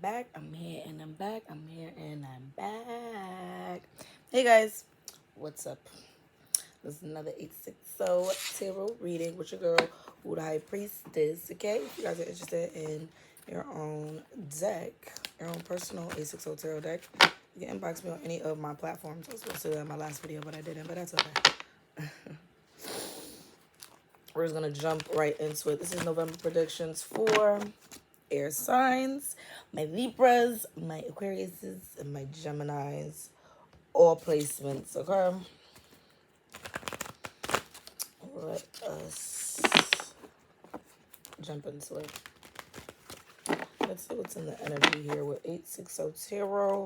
back. I'm here and I'm back. I'm here and I'm back. Hey guys, what's up? This is another 860 tarot reading with your girl, who the High Priestess. Okay, if you guys are interested in your own deck, your own personal 860 tarot deck, you can inbox me on any of my platforms. I was supposed to do that in my last video, but I didn't, but that's okay. We're just going to jump right into it. This is November predictions for air signs, my Libras, my Aquariuses, and my Geminis. All placements, okay? Let us jump into it. Let's see what's in the energy here with 860 Tarot.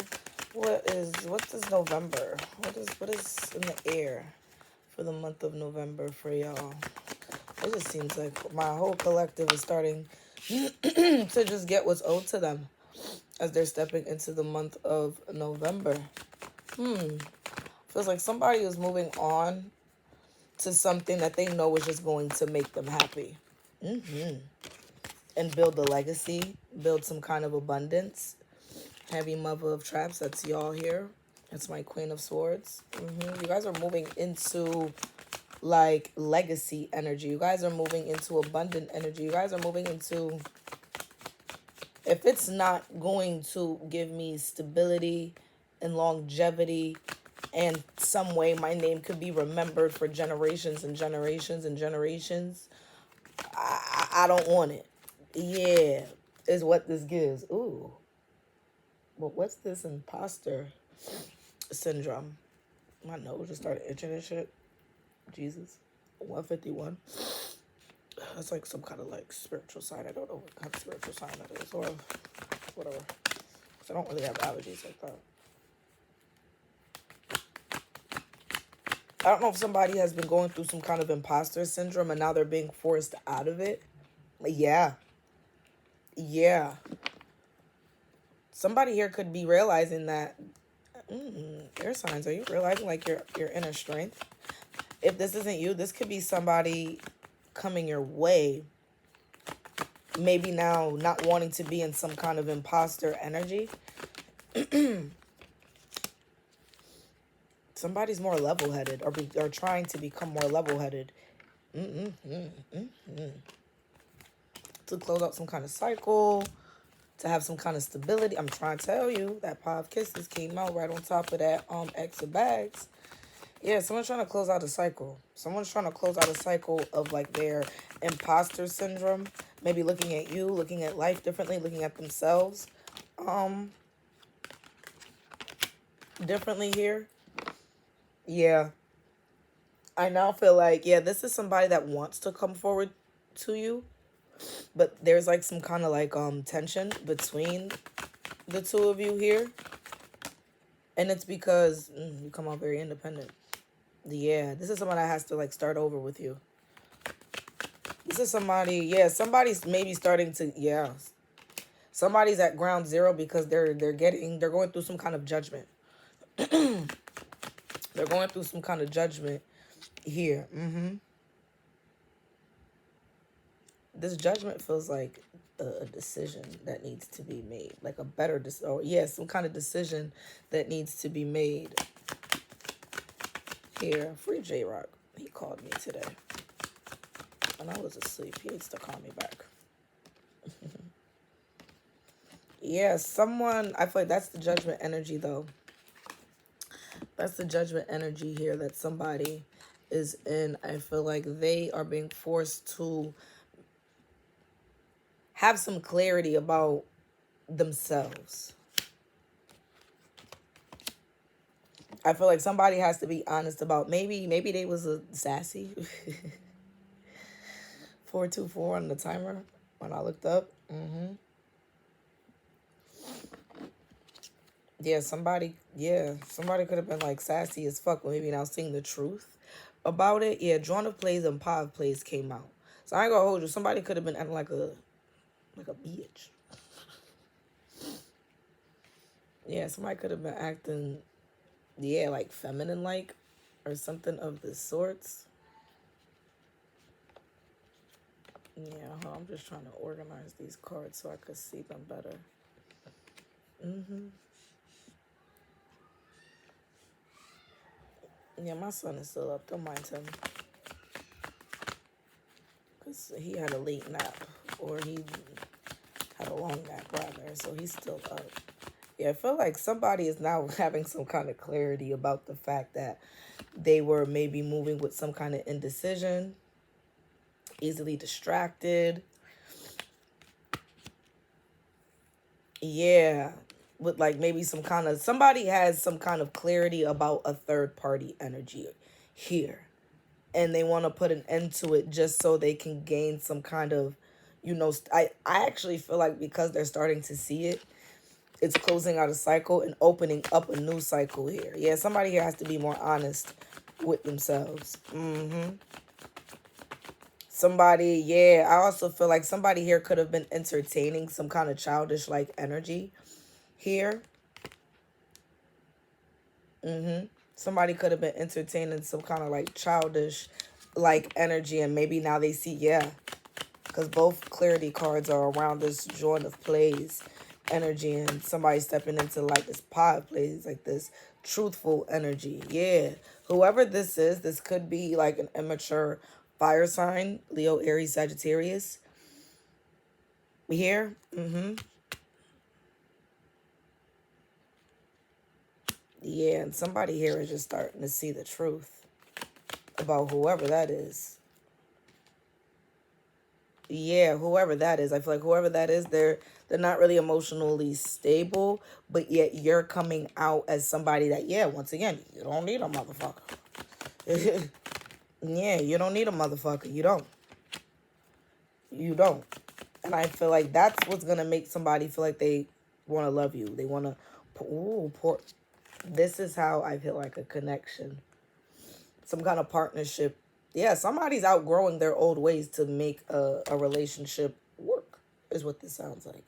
What does November? What is in the air for the month of November for y'all? It just seems like my whole collective is starting to just get what's owed to them as they're stepping into the month of November. Feels like somebody is moving on to something that they know is just going to make them happy. And build a legacy, build some kind of abundance. Heavy Mother of Traps, that's y'all here. That's my Queen of Swords. You guys are moving into like legacy energy. You guys are moving into abundant energy. You guys are moving into, if it's not going to give me stability and longevity and some way my name could be remembered for generations and generations and generations, I don't want it. Yeah, is what this gives. Ooh. But what's this imposter syndrome? My nose just started itching and shit. Jesus. 151. That's like some kind of like spiritual sign. I don't know what kind of spiritual sign that is, or whatever. Because I don't really have allergies like that. I don't know if somebody has been going through some kind of imposter syndrome and now they're being forced out of it. Yeah. Somebody here could be realizing that air signs, are you realizing like your inner strength? If this isn't you, this could be somebody coming your way. Maybe now not wanting to be in some kind of imposter energy. Somebody's more level-headed or trying to become more level-headed. To close out some kind of cycle, to have some kind of stability. I'm trying to tell you that Five of Kisses came out right on top of that X of Bags. Yeah, someone's trying to close out a cycle. Someone's trying to close out a cycle of like their imposter syndrome. Maybe looking at you, looking at life differently, looking at themselves differently here. Yeah. I now feel like, yeah, this is somebody that wants to come forward to you. But there's like some kind of like tension between the two of you here. And it's because you come out very independent. Yeah, this is someone that has to like start over with you. This is somebody, yeah, somebody's maybe starting to, yeah. Somebody's at ground zero because they're going through some kind of judgment. They're going through some kind of judgment here. This judgment feels like a decision that needs to be made, like a better decision, or yeah, some kind of decision that needs to be made here. Free J-Rock, he called me today and I was asleep. He needs to call me back. Yeah, someone, I feel like that's the judgment energy though. That's the judgment energy here that somebody is in. I feel like they are being forced to have some clarity about themselves. I feel like somebody has to be honest about maybe they was a sassy. 424 on the timer when I looked up. Yeah, somebody could have been like sassy as fuck, maybe now seeing the truth about it. Yeah, Drawn of Plays and Pav Plays came out. So I ain't gonna hold you. Somebody could have been acting like a bitch. Yeah, somebody could have been acting, yeah, like feminine-like or something of the sorts. Yeah, I'm just trying to organize these cards so I could see them better. Yeah, my son is still up. Don't mind him. Because he had a late nap. Or he had a long nap, rather. So he's still up. Yeah, I feel like somebody is now having some kind of clarity about the fact that they were maybe moving with some kind of indecision, easily distracted. Yeah, with like maybe some kind of, somebody has some kind of clarity about a third party energy here. And they want to put an end to it just so they can gain some kind of, I actually feel like because they're starting to see it, it's closing out a cycle and opening up a new cycle here. Yeah, somebody here has to be more honest with themselves. Somebody, yeah, I also feel like somebody here could have been entertaining some kind of childish like energy here. Somebody could have been entertaining some kind of like childish like energy, and maybe now they see, yeah, because both clarity cards are around this joint of plays energy, and somebody stepping into like this pod plays, like this truthful energy. Yeah, whoever this is, this could be like an immature fire sign, Leo, Aries, Sagittarius here. Yeah, and somebody here is just starting to see the truth about whoever that is. Yeah, whoever that is. I feel like whoever that is, they're not really emotionally stable, but yet you're coming out as somebody that, yeah, once again, you don't need a motherfucker. Yeah, you don't need a motherfucker. You don't. You don't. And I feel like that's what's gonna make somebody feel like they want to love you. They want to. Ooh, poor. This is how I feel like a connection, some kind of partnership. Yeah, somebody's outgrowing their old ways to make a relationship work, is what this sounds like.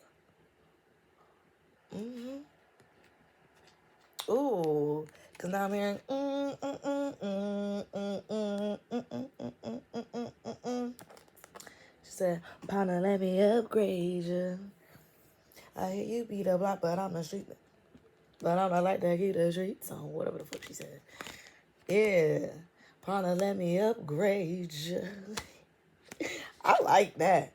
Ooh, because now I'm hearing. She said, "Partner, let me upgrade you. I hear you beat the block, but I'm the street. But I'm not like that, get the streets on." Whatever the fuck she said. Yeah. Partner, let me upgrade you. I like that.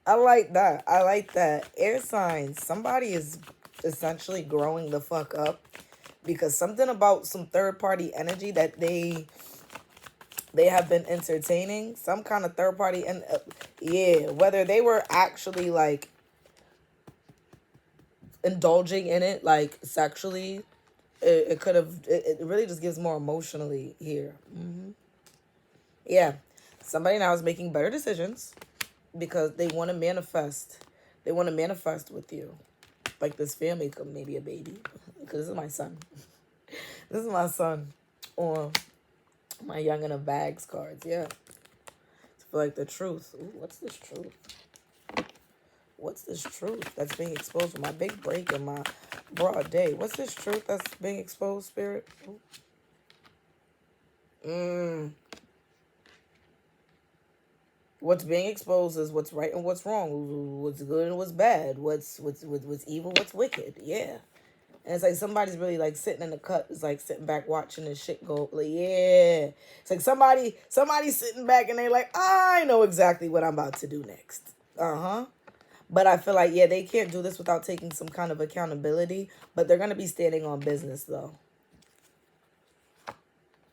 I like that. I like that. Air signs. Somebody is essentially growing the fuck up because something about some third party energy that they have been entertaining, some kind of third party, and yeah, whether they were actually like indulging in it like sexually, it could have, it really just gives more emotionally here. Yeah, somebody now is making better decisions because they want to manifest. They want to manifest with you. Like this family could maybe a baby. Because this is my son. This is my son. Or my young in a bags cards. Yeah. It's for like the truth. Ooh, what's this truth? What's this truth that's being exposed with my big break in my broad day? What's this truth that's being exposed, Spirit? What's being exposed is what's right and what's wrong, what's good and what's bad, what's evil, what's wicked. Yeah, and it's like somebody's really like sitting in the cut, it's like sitting back watching this shit go. Like, yeah, it's like somebody's sitting back and they like, I know exactly what I'm about to do next. But I feel like, yeah, they can't do this without taking some kind of accountability. But they're gonna be standing on business though.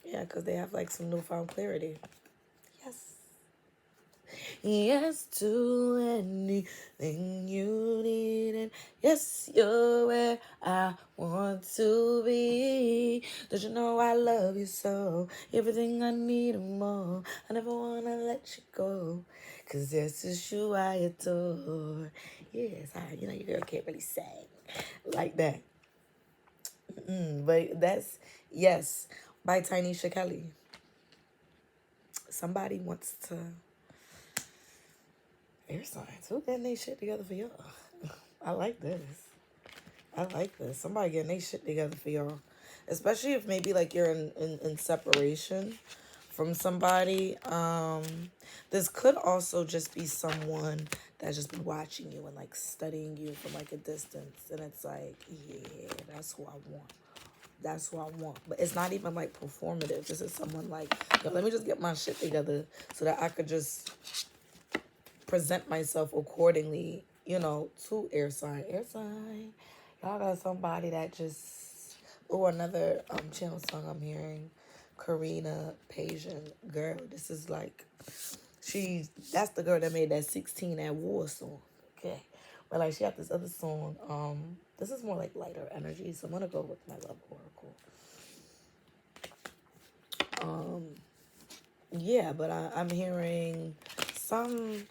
Yeah, because they have like some newfound clarity. Yes. Yes to anything you need, and yes, you're where I want to be. Don't you know I love you so? Everything I need and more. I never wanna let you go, 'cause this is you I adore. Yes, your girl can't really sing like that. But that's, yes, by Tynesha Kelly. Somebody wants to. Air signs. Who getting their shit together for y'all? I like this. I like this. Somebody getting their shit together for y'all. Especially if maybe like you're in separation from somebody. This could also just be someone that's just been watching you and like studying you from like a distance, and it's like, yeah, that's who I want. That's who I want. But it's not even like performative. This is someone like, yo, let me just get my shit together so that I could just present myself accordingly, you know, to air sign. Air sign. Y'all got somebody that just, oh, another channel song I'm hearing. Karina Pasian. Girl, this is like, that's the girl that made that 16 at War song. Okay. But like she had this other song. This is more like lighter energy, so I'm gonna go with my love oracle. Yeah, but I'm hearing some.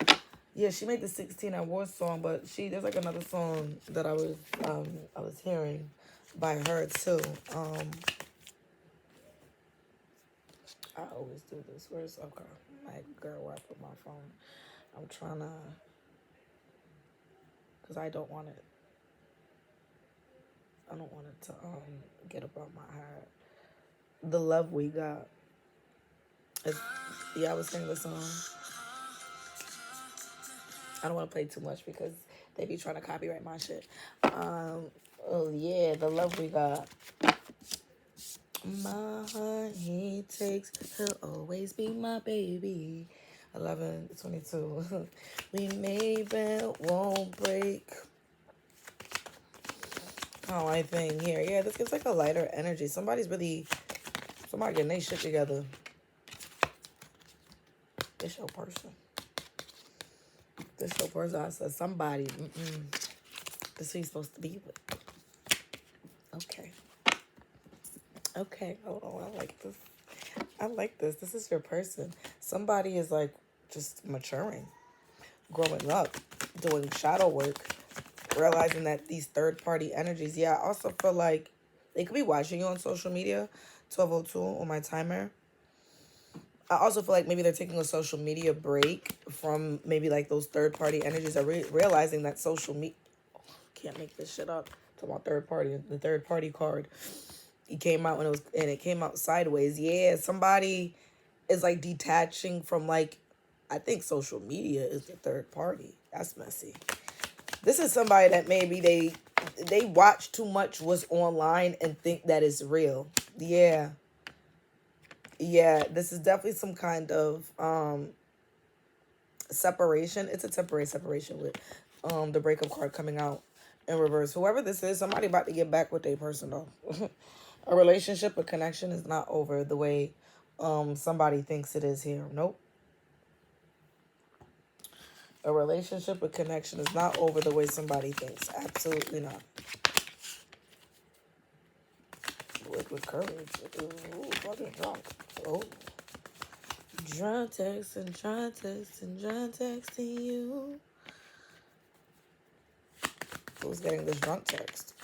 Yeah, she made the 16 at War song, but there's like another song that I was hearing by her too. I always do this. Where's okay? My girl, where I put my phone. I'm trying to, cause I don't want it. I don't want it to get above my head. The love we got. Yeah, I was singing the song. I don't want to play too much because they be trying to copyright my shit. Oh yeah, the love we got. My heart he takes, he'll always be my baby. 11:22. We may bend, won't break. Oh, I think here. Yeah, this gives like a lighter energy. Somebody getting their shit together. This your person. This your person. I said somebody. This is who you're supposed to be with. Okay. Okay. Oh, I like this. I like this. This is your person. Somebody is like just maturing, growing up, doing shadow work, realizing that these third-party energies. Yeah, I also feel like they could be watching you on social media. 12:02 on my timer. I also feel like maybe they're taking a social media break from maybe like those third-party energies. Are realizing that social media. Can't make this shit up. Talking about third party, the third party card. It came out it came out sideways. Yeah, somebody is like detaching from like, I think social media is the third party. That's messy. This is somebody that maybe they watch too much what's online and think that it's real. Yeah. Yeah, this is definitely some kind of separation. It's a temporary separation with the breakup card coming out in reverse. Whoever this is, somebody about to get back with their person though. A relationship, a connection is not over the way somebody thinks it is here. Nope. A relationship, a connection is not over the way somebody thinks. Absolutely not. With courage. Ooh, fucking drunk. Oh. Drunk texting, texting you. Who's getting this drunk text?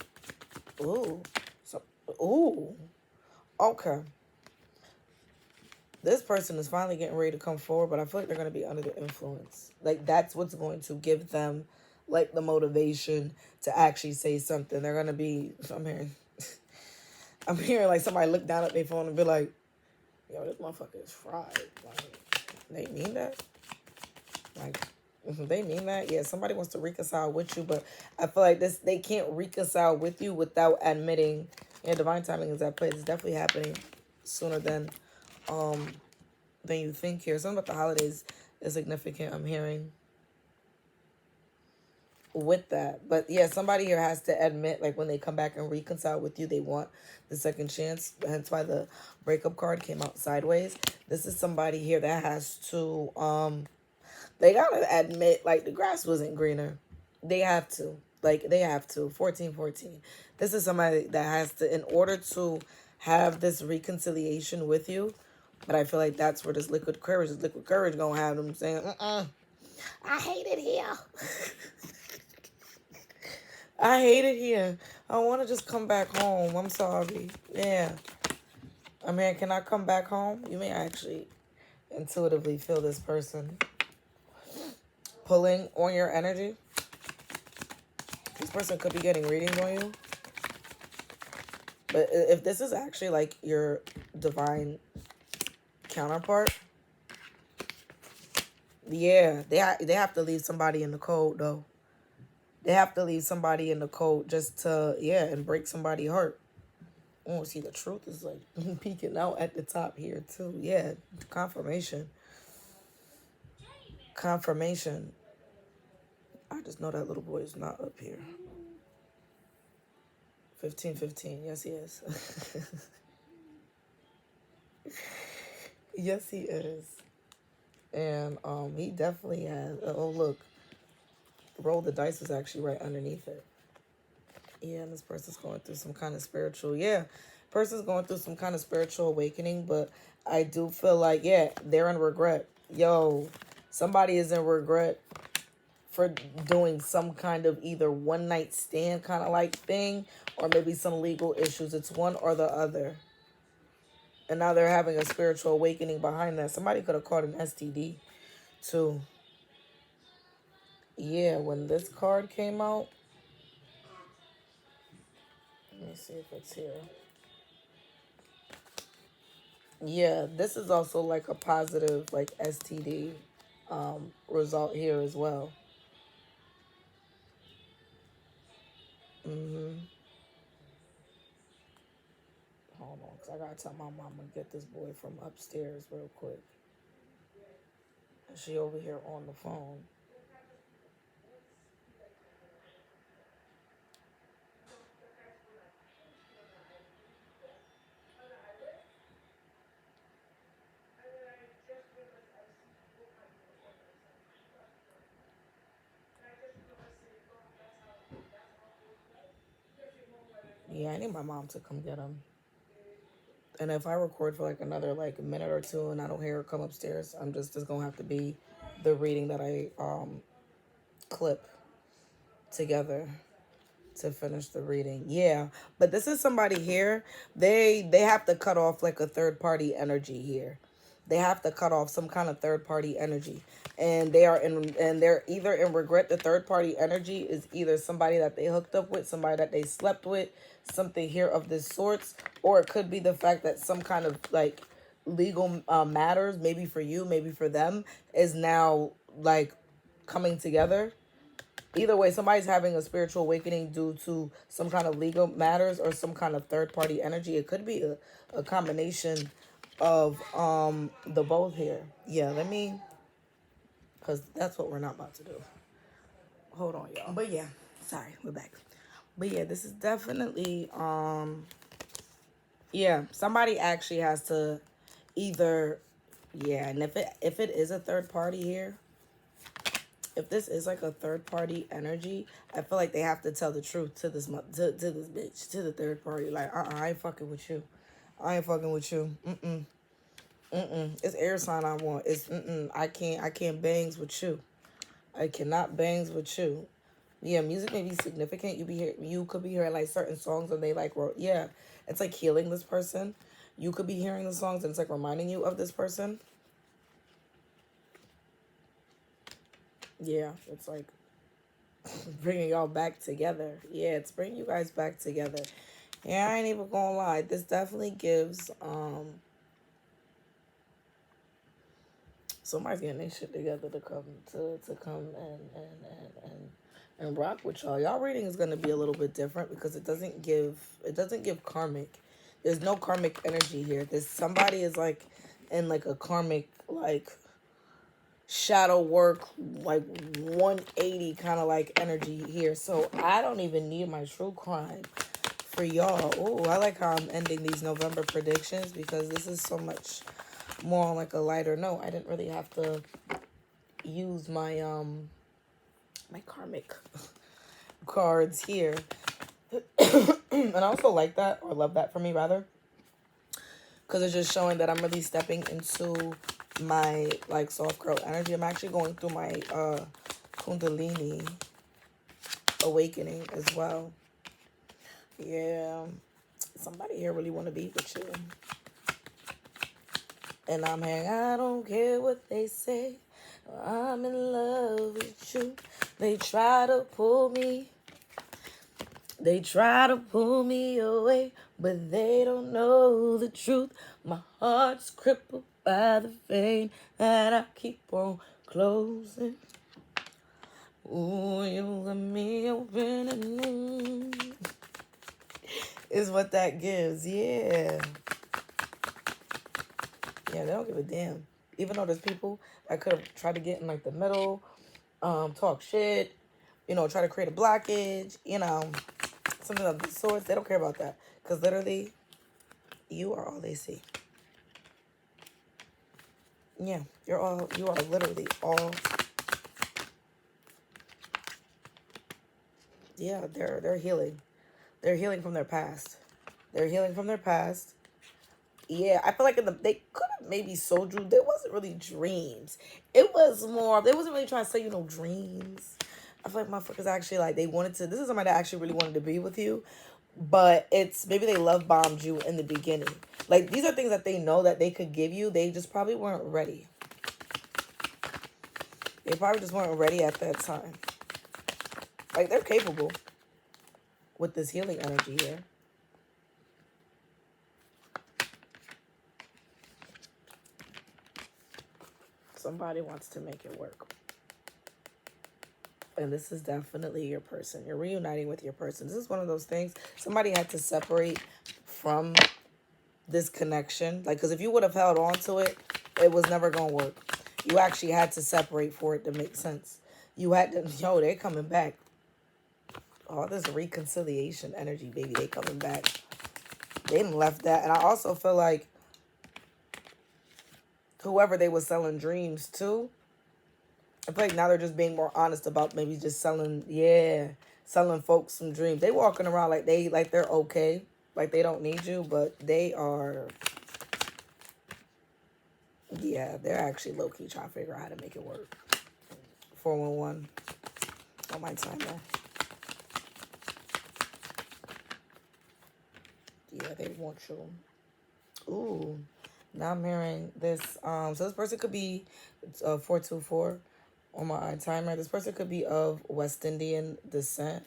Ooh. Ooh. Okay. This person is finally getting ready to come forward, but I feel like they're going to be under the influence. Like, that's what's going to give them, like, the motivation to actually say something. They're going to be, I'm hearing, like, somebody look down at their phone and be like, yo, this motherfucker is fried. Like, they mean that? Like, they mean that? Yeah, somebody wants to reconcile with you, but I feel like they can't reconcile with you without admitting, yeah, divine timing is at play. It's definitely happening sooner than you think here. Something about the holidays is significant, I'm hearing, with that. But yeah, somebody here has to admit, like, when they come back and reconcile with you, they want the second chance. Hence why the breakup card came out sideways. This is somebody here that has to they gotta admit, like, the grass wasn't greener. They have to. Like, they have to. 14:14. This is somebody that has to, in order to have this reconciliation with you. But I feel like that's where this liquid courage gonna have them saying, I hate it here. I hate it here. I want to just come back home. I'm sorry. Yeah. I mean, can I come back home? You may actually intuitively feel this person pulling on your energy. This person could be getting readings on you. But if this is actually like your divine counterpart. Yeah, they have to leave somebody in the cold though. They have to leave somebody in the cold just to, yeah, and break somebody's heart. Oh, see, the truth is like peeking out at the top here too. Yeah, confirmation. Confirmation. I just know that little boy is not up here. 1515. Yes, he is. Yes, he is. And he definitely has. Oh, look. Roll the dice was actually right underneath it. Yeah, and this person's going through some kind of spiritual. Yeah, person's going through some kind of spiritual awakening, but I do feel like, yeah, they're in regret. Yo, somebody is in regret for doing some kind of either one night stand kind of like thing or maybe some legal issues. It's one or the other. And now they're having a spiritual awakening behind that. Somebody could have caught an STD too. Yeah, when this card came out, let me see if it's here. Yeah, this is also like a positive like STD result here as well. Hold on, because I got to tell my mom to get this boy from upstairs real quick. She over here on the phone. Yeah, I need my mom to come get him. And if I record for like another like minute or two and I don't hear her come upstairs, I'm just gonna have to be the reading that I clip together to finish the reading. Yeah, but this is somebody here. They have to cut off like a third party energy here. They have to cut off some kind of third party energy, and they're either in regret. The third party energy is either somebody that they hooked up with, somebody that they slept with, something here of this sorts, or it could be the fact that some kind of like legal matters, maybe for you, maybe for them, is now like coming together. Either way, somebody's having a spiritual awakening due to some kind of legal matters or some kind of third party energy. It could be a combination of the both here. Yeah, let me, because that's what we're not about to do. Hold on, y'all. But yeah, sorry, we're back. But yeah, this is definitely yeah, somebody actually has to either, yeah, and if it is a third party here, if this is like a third party energy, I feel like they have to tell the truth to this to this bitch, to the third party. Like, I ain't fucking with you. I ain't fucking with you. It's air sign I want. It's I can't bangs with you. I cannot bangs with you. Yeah, music may be significant. You could be hearing like certain songs and they like yeah, it's like healing this person. You could be hearing the songs and it's like reminding you of this person. Yeah, it's like bringing y'all back together. Yeah, it's bringing you guys back together. Yeah, I ain't even gonna lie. This definitely gives somebody's getting their shit together to come and rock with y'all. Y'all reading is gonna be a little bit different because it doesn't give karmic. There's no karmic energy here. There's somebody is like in like a karmic like shadow work like 180 kind of like energy here. So I don't even need my true crime for y'all. Oh, I like how I'm ending these November predictions because this is so much more on like a lighter note. I didn't really have to use my my karmic cards here. And I also like that, or love that for me rather, because it's just showing that I'm really stepping into my like soft girl energy. I'm actually going through my Kundalini awakening as well. Yeah, somebody here really want to be with you. And I'm here, I don't care what they say. I'm in love with you. They try to pull me. They try to pull me away, but they don't know the truth. My heart's crippled by the vein that I keep on closing. Ooh, you let me open and is what that gives. Yeah. Yeah, they don't give a damn. Even though there's people that could have tried to get in like the middle, talk shit, try to create a blockage, something of the sorts. They don't care about that. Because literally, you are all they see. Yeah, you are literally all. Yeah, they're healing. They're healing from their past. They're healing from their past. Yeah, I feel like they could have maybe sold you. There wasn't really dreams. It was more. They wasn't really trying to sell you no dreams. I feel like motherfuckers actually like they wanted to. This is somebody that actually really wanted to be with you, but it's maybe they love bombed you in the beginning. Like these are things that they know that they could give you. They just probably weren't ready. They probably just weren't ready at that time. Like they're capable with this healing energy here. Somebody wants to make it work. And this is definitely your person. You're reuniting with your person. This is one of those things. Somebody had to separate from this connection. Like, because if you would have held on to it, it was never going to work. You actually had to separate for it to make sense. You had to, they're coming back. All this reconciliation energy, baby, they coming back. They didn't left that. And I also feel like whoever they was selling dreams to, I feel like now they're just being more honest about maybe just selling folks some dreams. They walking around like they're okay, like they don't need you, but they are. Yeah, they're actually low key trying to figure out how to make it work. 411 on my timer. Yeah, they want you. Ooh, now I'm hearing this. So this person could be 424 on my timer. This person could be of West Indian descent,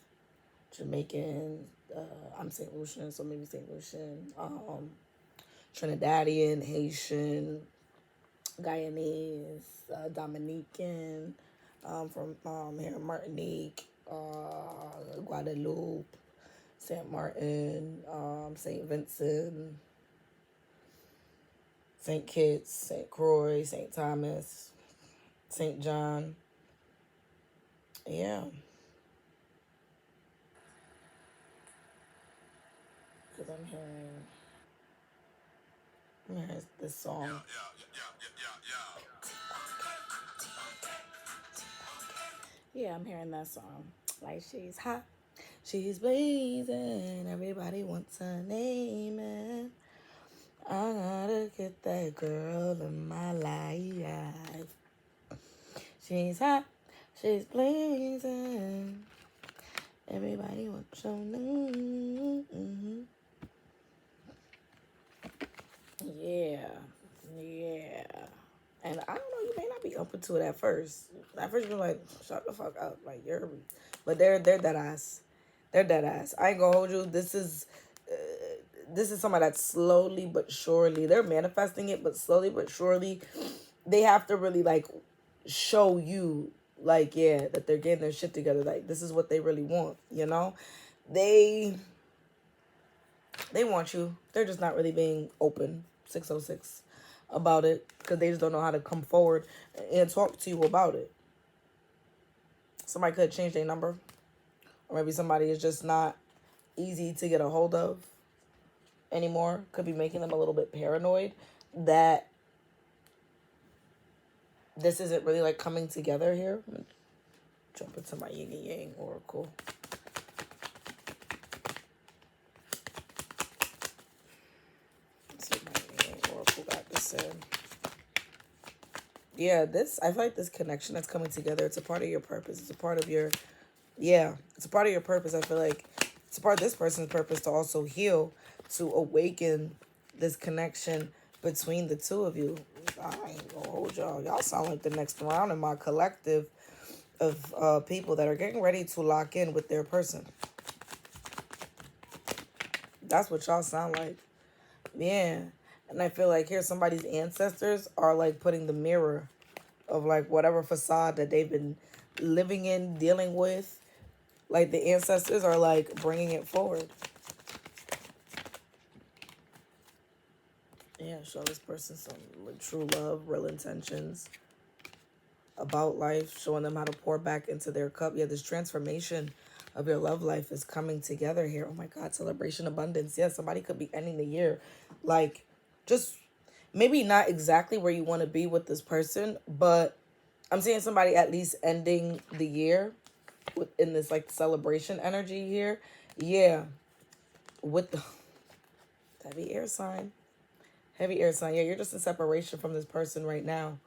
Jamaican. I'm St. Lucian, so maybe St. Lucian. Trinidadian, Haitian, Guyanese, Dominican, from here in Martinique, Guadeloupe, Saint Martin, Saint Vincent, Saint Kitts, Saint Croix, Saint Thomas, Saint John. Yeah. Because I'm hearing this song. Yeah, I'm hearing that song. Like she's hot, she's blazing, everybody wants her name, and I gotta get that girl in my life. She's hot, she's blazing, everybody wants your name. Mm-hmm. Yeah. And I don't know, you may not be open to it at first. At first, you're like, shut the fuck up. Like, but they're dead ass. They're dead ass. I ain't gonna hold you. This is somebody that's slowly but surely, they're manifesting it, but slowly but surely, they have to really, like, show you, like, yeah, that they're getting their shit together. Like, this is what they really want, They want you. They're just not really being open, 606, about it, because they just don't know how to come forward and talk to you about it. Somebody could change their number, or maybe somebody is just not easy to get a hold of anymore. Could be making them a little bit paranoid that this isn't really like coming together here. I'm gonna jump into my yin and yang oracle. Let's see what my yin yang oracle got to say. Yeah, I feel like this connection that's coming together, it's a part of your purpose. It's a part of your, it's a part of your purpose. I feel like it's a part of this person's purpose to also heal, to awaken this connection between the two of you. I ain't gonna hold y'all. Y'all sound like the next round in my collective of people that are getting ready to lock in with their person. That's what y'all sound like. Yeah. And I feel like here somebody's ancestors are like putting the mirror of like whatever facade that they've been living in, dealing with. Like the ancestors are like bringing it forward. Yeah, show this person some like, true love, real intentions about life, showing them how to pour back into their cup. Yeah, this transformation of your love life is coming together here. Oh my God, celebration, abundance. Yeah, somebody could be ending the year like just maybe not exactly where you want to be with this person, but I'm seeing somebody at least ending the year in this like celebration energy here. Yeah, with the heavy air sign. Heavy air sign. Yeah, you're just in separation from this person right now.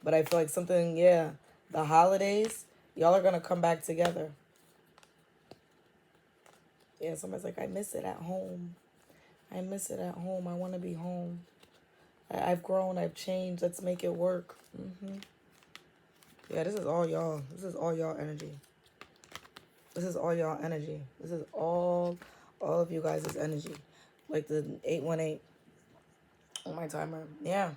But I feel like something, yeah, the holidays, y'all are going to come back together. Yeah, somebody's like, I miss it at home. I miss it at home. I want to be home. I've grown. I've changed. Let's make it work. Yeah, this is all y'all. This is all y'all energy. This is all y'all energy. This is all of you guys' energy. Like the 818 on my timer. Yeah.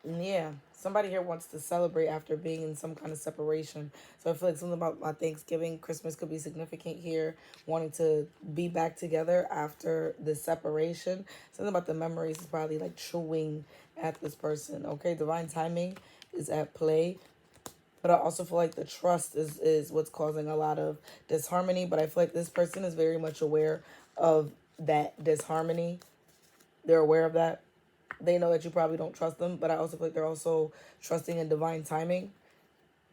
Yeah, somebody here wants to celebrate after being in some kind of separation. So I feel like something about my Thanksgiving, Christmas could be significant here, wanting to be back together after the separation. Something about the memories is probably like chewing at this person. Okay, divine timing is at play. But I also feel like the trust is what's causing a lot of disharmony. But I feel like this person is very much aware of that disharmony. They're aware of that. They know that you probably don't trust them, but I also feel like they're also trusting in divine timing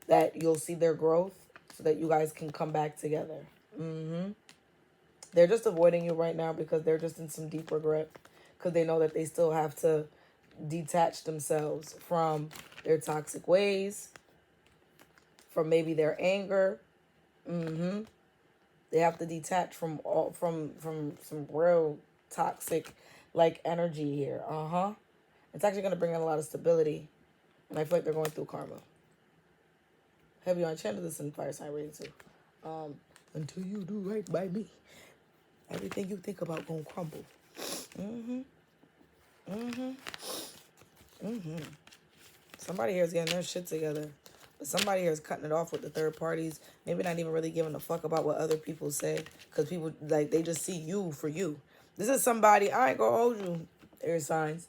that you'll see their growth so that you guys can come back together. They're just avoiding you right now because they're just in some deep regret because they know that they still have to detach themselves from their toxic ways, from maybe their anger. They have to detach from some real toxic like energy here. It's actually going to bring in a lot of stability. And I feel like they're going through karma. Heavy on channel this in fire sign reading too. Until you do right by me, everything you think about gonna crumble. Somebody here is getting their shit together. But somebody here is cutting it off with the third parties. Maybe not even really giving a fuck about what other people say. Because people, like, they just see you for you. This is somebody, I ain't gonna hold you, air signs.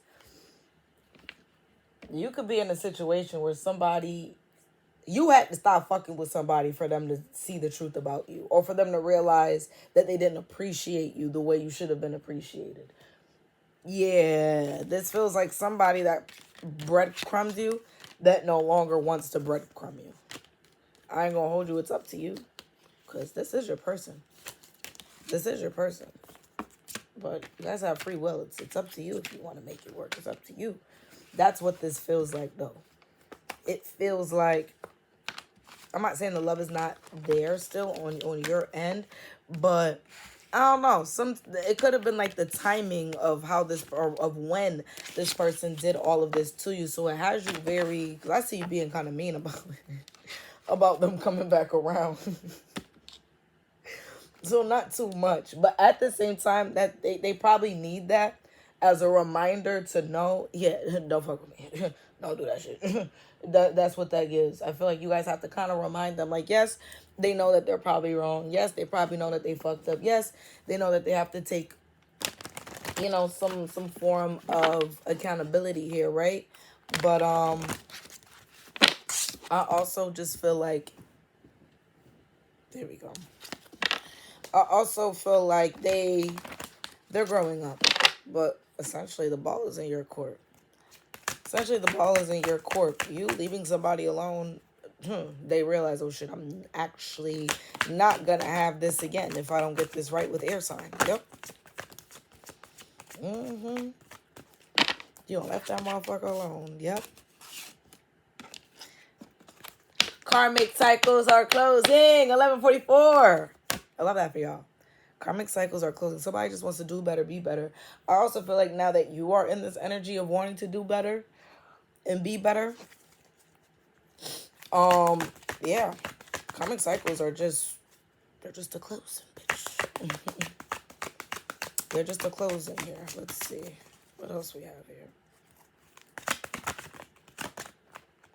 You could be in a situation where somebody, you had to stop fucking with somebody for them to see the truth about you. Or for them to realize that they didn't appreciate you the way you should have been appreciated. Yeah, this feels like somebody that breadcrumbed you that no longer wants to breadcrumb you. I ain't gonna hold you, it's up to you. Because this is your person. This is your person. But you guys have free will. It's up to you if you want to make it work. It's up to you. That's what this feels like, though. It feels like, I'm not saying the love is not there still on your end, but I don't know. It could have been like the timing of how this, or of when this person did all of this to you. So it has you very, because I see you being kind of mean about it, about them coming back around. So not too much, but at the same time that they probably need that as a reminder to know, yeah, don't fuck with me. Don't do that shit. That's what that gives. I feel like you guys have to kind of remind them, like, yes, they know that they're probably wrong. Yes, they probably know that they fucked up. Yes, they know that they have to take, some form of accountability here, right? But I also just feel like, there we go. I also feel like they're growing up, but essentially the ball is in your court. Essentially the ball is in your court. You leaving somebody alone, they realize, oh shit, I'm actually not gonna have this again if I don't get this right with air sign. Yep. You don't left that motherfucker alone. Yep. Karmic cycles are closing. 11:44. I love that for y'all. Karmic cycles are closing. Somebody just wants to do better, be better. I also feel like now that you are in this energy of wanting to do better and be better, yeah, karmic cycles are just, they're just a closing, bitch. They're just a closing here. Let's see. What else we have here?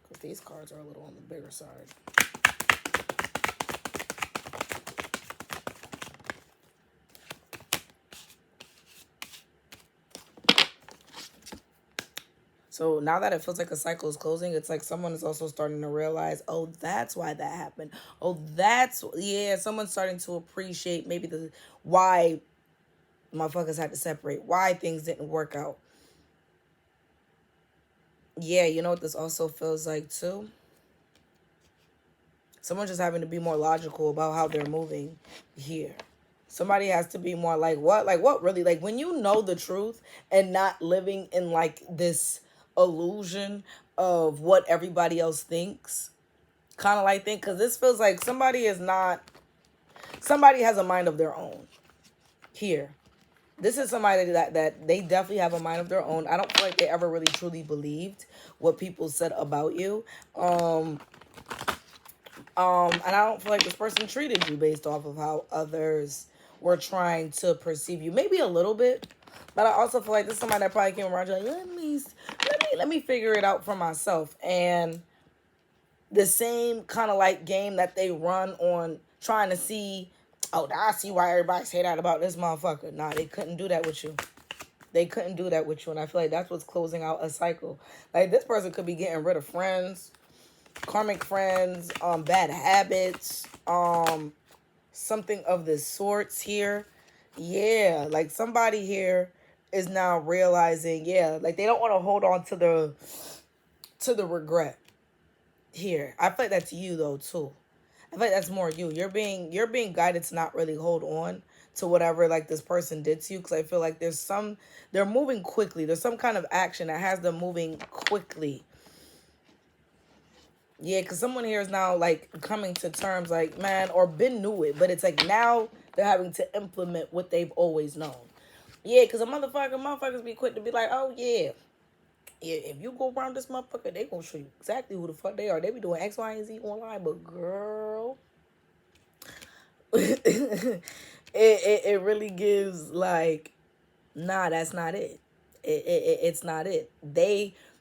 Because these cards are a little on the bigger side. So now that it feels like a cycle is closing, it's like someone is also starting to realize, oh, that's why that happened. Oh, yeah, someone's starting to appreciate maybe the why motherfuckers had to separate, why things didn't work out. Yeah, you know what this also feels like too? Someone just having to be more logical about how they're moving here. Somebody has to be more like what? Like what really? Like when you know the truth and not living in like this illusion of what everybody else thinks. Kind of like think because this feels like somebody has a mind of their own here. This is somebody that they definitely have a mind of their own. I don't feel like they ever really truly believed what people said about you. And I don't feel like this person treated you based off of how others were trying to perceive you. Maybe a little bit, but I also feel like this is somebody that probably came around you like, let me figure it out for myself. And the same kind of like game that they run on trying to see, oh, I see why everybody say that about this motherfucker. Nah, they couldn't do that with you. They couldn't do that with you. And I feel like that's what's closing out a cycle. Like this person could be getting rid of friends, karmic friends, bad habits, something of the sorts here. Yeah, like somebody here is now realizing, yeah, like they don't want to hold on to the regret here. I feel like that's you though too. I feel like that's more you. You're being guided to not really hold on to whatever like this person did to you because I feel like they're moving quickly. There's some kind of action that has them moving quickly. Yeah, because someone here is now like coming to terms like, man, or been knew it, but it's like now they're having to implement what they've always known. Yeah, because motherfuckers be quick to be like, oh yeah, yeah, if you go around this motherfucker, they gonna show you exactly who the fuck they are. They be doing X, Y, and Z online, but girl, it really gives like, nah, that's not it. It's not it.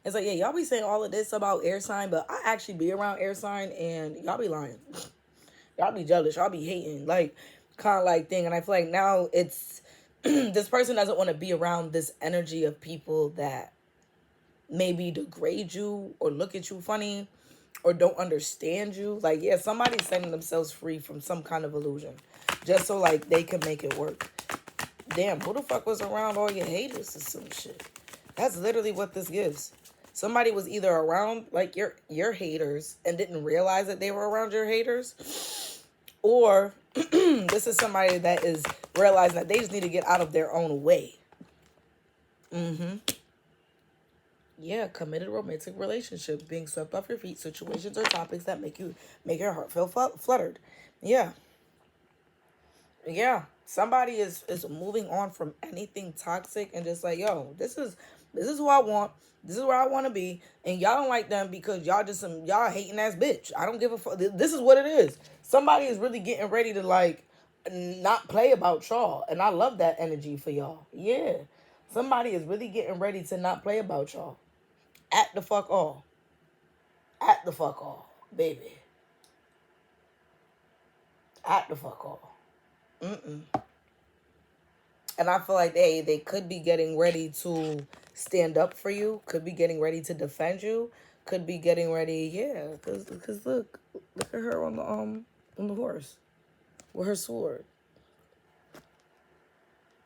It's like, yeah, y'all be saying all of this about air sign, but I actually be around air sign and y'all be lying. Y'all be jealous. Y'all be hating. Like, kind of like thing. And I feel like now it's, this person doesn't want to be around this energy of people that maybe degrade you or look at you funny or don't understand you. Like, yeah, somebody's setting themselves free from some kind of illusion just so like they can make it work. Damn, who the fuck was around all your haters or some shit? That's literally what this gives. Somebody was either around like your haters and didn't realize that they were around your haters, or this is somebody that is realizing that they just need to get out of their own way. Yeah, committed romantic relationships, being swept off your feet, situations or topics that make your heart feel fluttered. Yeah, yeah. Somebody is moving on from anything toxic and just like, yo, this is who I want. This is where I want to be, and y'all don't like them because y'all just some y'all hating ass bitch. I don't give a fuck. This is what it is. Somebody is really getting ready to like not play about y'all, and I love that energy for y'all. Yeah, somebody is really getting ready to not play about y'all. At the fuck all. At the fuck all, baby. At the fuck all. And I feel like they could be getting ready to stand up for you, could be getting ready to defend you, could be getting ready, yeah, cause look at her on the horse with her sword.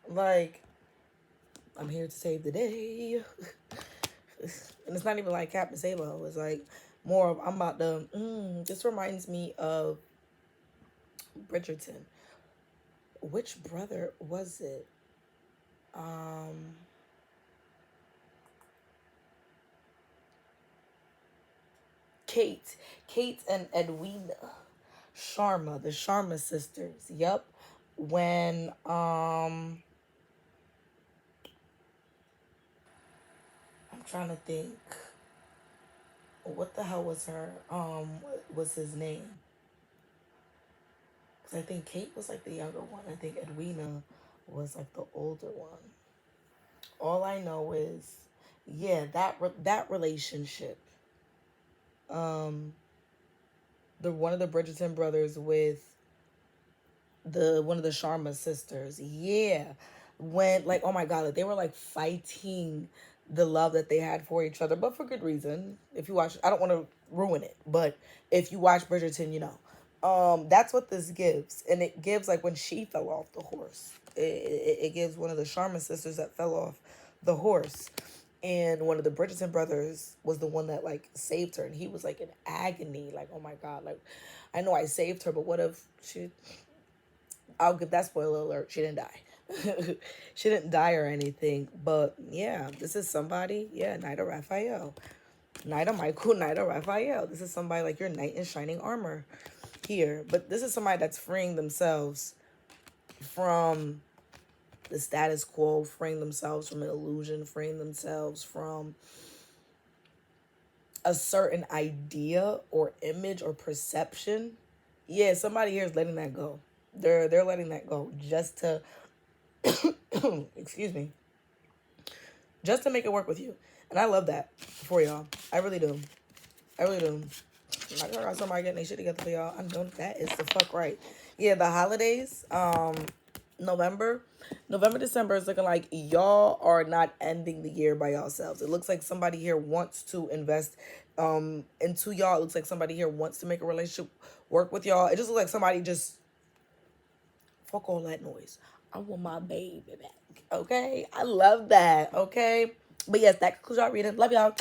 Like, I'm here to save the day. And it's not even like Captain Sabo. It's like more of I'm about to. This reminds me of Bridgerton. Which brother was it? Um, Kate and Edwina Sharma, the Sharma sisters. Yep. When I'm trying to think, what the hell was her what was his name? Because I think Kate was like the younger one. I think Edwina was like the older one. All I know is, yeah, that relationship. Um, the one of the Bridgerton brothers with the one of the Sharma sisters. Yeah. When like oh my god, like, they were like fighting the love that they had for each other, but for good reason. If you watch I don't want to ruin it, but if you watch Bridgerton, you know. That's what this gives. And it gives like when she fell off the horse. It gives one of the Sharma sisters that fell off the horse. And one of the Bridgerton brothers was the one that like saved her, and he was like in agony, like oh my god, like I know I saved her, but what if she I'll give that spoiler alert. She didn't die. She didn't die or anything. But yeah, this is somebody. Yeah, Knight of Raphael. Knight of Michael, Knight of Raphael. This is somebody like your knight in shining armor here. But this is somebody that's freeing themselves from the status quo, freeing themselves from an illusion, freeing themselves from a certain idea or image or perception. Yeah, somebody here is letting that go. They're letting that go just to excuse me, just to make it work with you. And I love that for y'all. I really do. I really do. I got somebody getting their shit together for y'all. I know that is the fuck right. Yeah, the holidays, November, December is looking like y'all are not ending the year by yourselves. It looks like somebody here wants to invest into y'all. It looks like somebody here wants to make a relationship work with y'all. It just looks like somebody just fuck all that noise. I want my baby back. Okay? I love that. Okay? But yes, that concludes our reading. Love y'all.